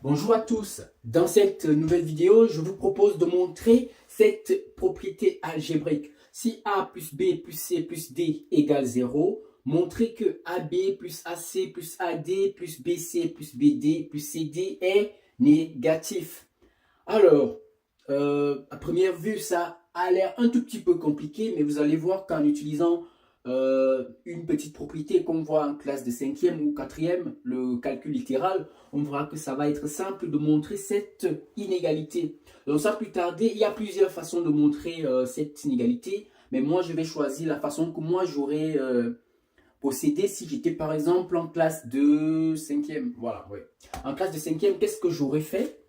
Bonjour à tous, dans cette nouvelle vidéo, je vous propose de montrer cette propriété algébrique. Si A plus B plus C plus D égale 0, montrez que AB plus AC plus AD plus BC plus BD plus CD est négatif. Alors, à première vue, ça a l'air un tout petit peu compliqué, mais vous allez voir qu'en utilisant une petite propriété qu'on voit en classe de 5e ou 4e, le calcul littéral, on verra que ça va être simple de montrer cette inégalité. Donc sans plus tarder, il y a plusieurs façons de montrer cette inégalité, mais moi je vais choisir la façon que moi j'aurais procédé si j'étais par exemple en classe de 5e. Voilà, ouais. En classe de 5e, qu'est-ce que j'aurais fait?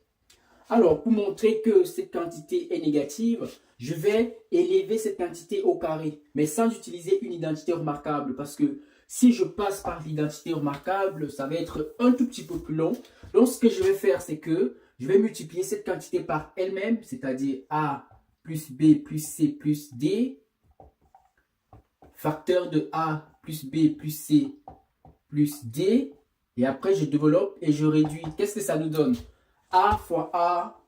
Alors, pour montrer que cette quantité est négative, je vais élever cette quantité au carré, mais sans utiliser une identité remarquable, parce que si je passe par l'identité remarquable, ça va être un tout petit peu plus long. Donc, ce que je vais faire, c'est que je vais multiplier cette quantité par elle-même, c'est-à-dire A plus B plus C plus D, facteur de A plus B plus C plus D, et après je développe et je réduis. Qu'est-ce que ça nous donne? A fois A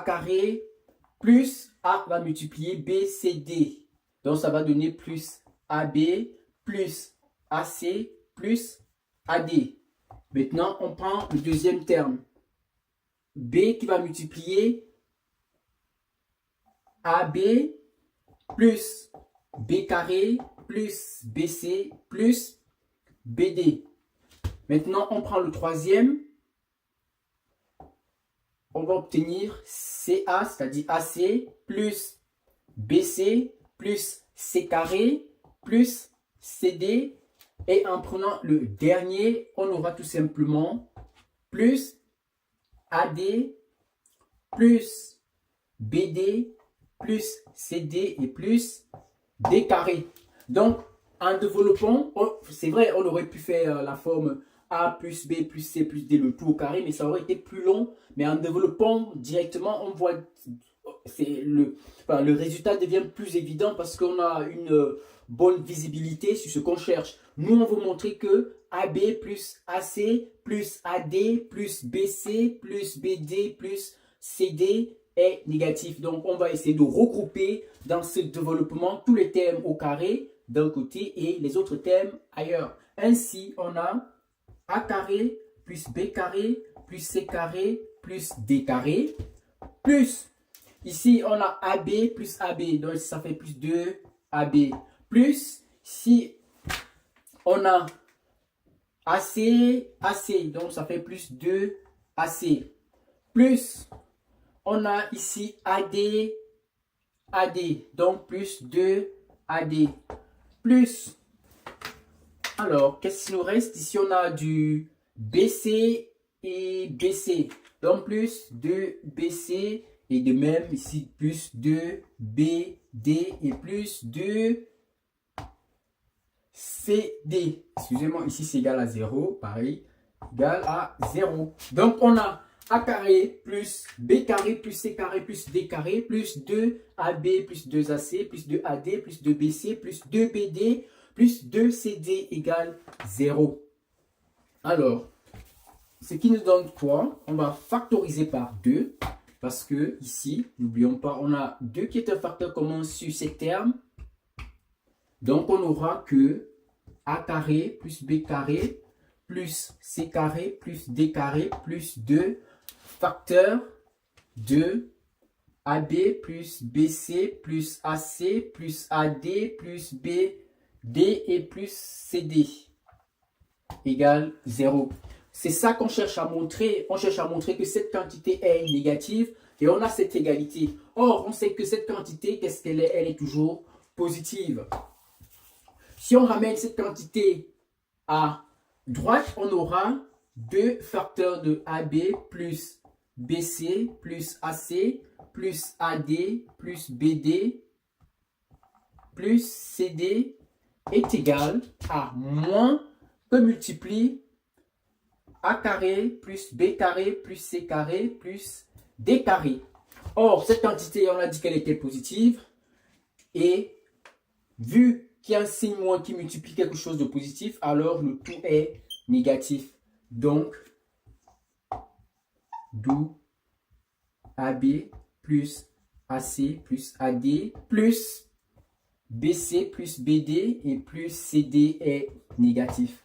carré, plus A va multiplier B, C, D. Donc ça va donner plus AB, plus AC, plus AD. Maintenant, on prend le deuxième terme. B qui va multiplier AB, plus B carré, plus BC, plus BD. Maintenant, on prend le troisième. On va obtenir CA, c'est-à-dire AC, plus BC, plus C carré, plus CD. Et en prenant le dernier, on aura tout simplement plus AD, plus BD, plus CD et plus D carré. Donc, en développant, c'est vrai, on aurait pu faire la forme A plus B plus C plus D le tout au carré, mais ça aurait été plus long. Mais en développant directement, on voit le résultat devient plus évident parce qu'on a une bonne visibilité sur ce qu'on cherche. Nous, on veut montrer que AB plus AC plus AD plus BC plus BD plus CD est négatif. Donc, on va essayer de regrouper dans ce développement tous les termes au carré d'un côté et les autres termes ailleurs. Ainsi, on a A carré plus B carré plus C carré plus D carré plus, ici on a AB plus AB, donc ça fait plus 2AB. Plus, si on a AC, AC, donc ça fait plus 2AC. Plus, on a ici AD, AD, donc plus 2AD. Plus, alors, qu'est-ce qu'il nous reste? Ici, on a du BC et BC. Donc, plus 2BC et de même ici, plus 2BD et plus 2CD. Excusez-moi, ici, c'est égal à 0. Pareil, égal à 0. Donc, on a A carré plus B carré plus C carré plus D carré plus 2AB plus 2AC plus 2AD plus 2BC plus 2BD plus 2CD égale 0. Alors, ce qui nous donne quoi? On va factoriser par 2. Parce que ici, n'oublions pas, on a 2 qui est un facteur commun sur ces termes. Donc, on aura que A carré plus B carré plus C carré plus D carré plus 2 facteur de AB plus BC plus AC plus AD plus BD et plus CD égale 0. C'est ça qu'on cherche à montrer. On cherche à montrer que cette quantité est négative et on a cette égalité. Or, on sait que cette quantité, qu'est-ce qu'elle est? Elle est toujours positive. Si on ramène cette quantité à droite, on aura 2 facteurs de AB plus BC plus AC plus AD plus BD plus CD est égal à moins que multiplie A carré plus B carré plus C carré plus D carré. Or, cette quantité, on a dit qu'elle était positive. Et vu qu'il y a un signe moins qui multiplie quelque chose de positif, alors le tout est négatif. Donc, d'où AB plus AC plus AD plus BC plus BD et plus CD est négatif.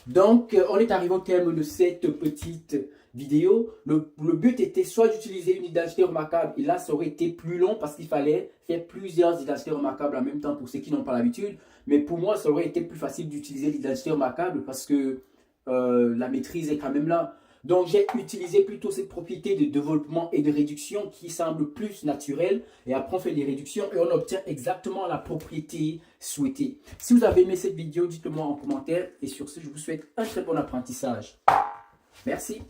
Donc, on est arrivé au terme de cette petite vidéo. Le but était soit d'utiliser une identité remarquable, et là, ça aurait été plus long parce qu'il fallait faire plusieurs identités remarquables en même temps pour ceux qui n'ont pas l'habitude. Mais pour moi, ça aurait été plus facile d'utiliser l'identité remarquable parce que la maîtrise est quand même là. Donc, j'ai utilisé plutôt cette propriété de développement et de réduction qui semble plus naturelle. Et après, on fait les réductions et on obtient exactement la propriété souhaitée. Si vous avez aimé cette vidéo, dites-le moi en commentaire. Et sur ce, je vous souhaite un très bon apprentissage. Merci.